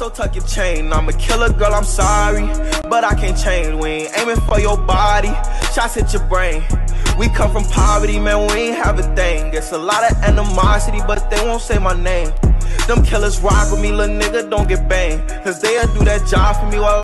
So tuck your chain, I'm a killer, girl, I'm sorry, but I can't change. We ain't aiming for your body, shots hit your brain. We come from poverty, man, we ain't have a thing. It's a lot of animosity, but they won't say my name. Them killers rock with me, little nigga, don't get banged, cause they'll do that job for me while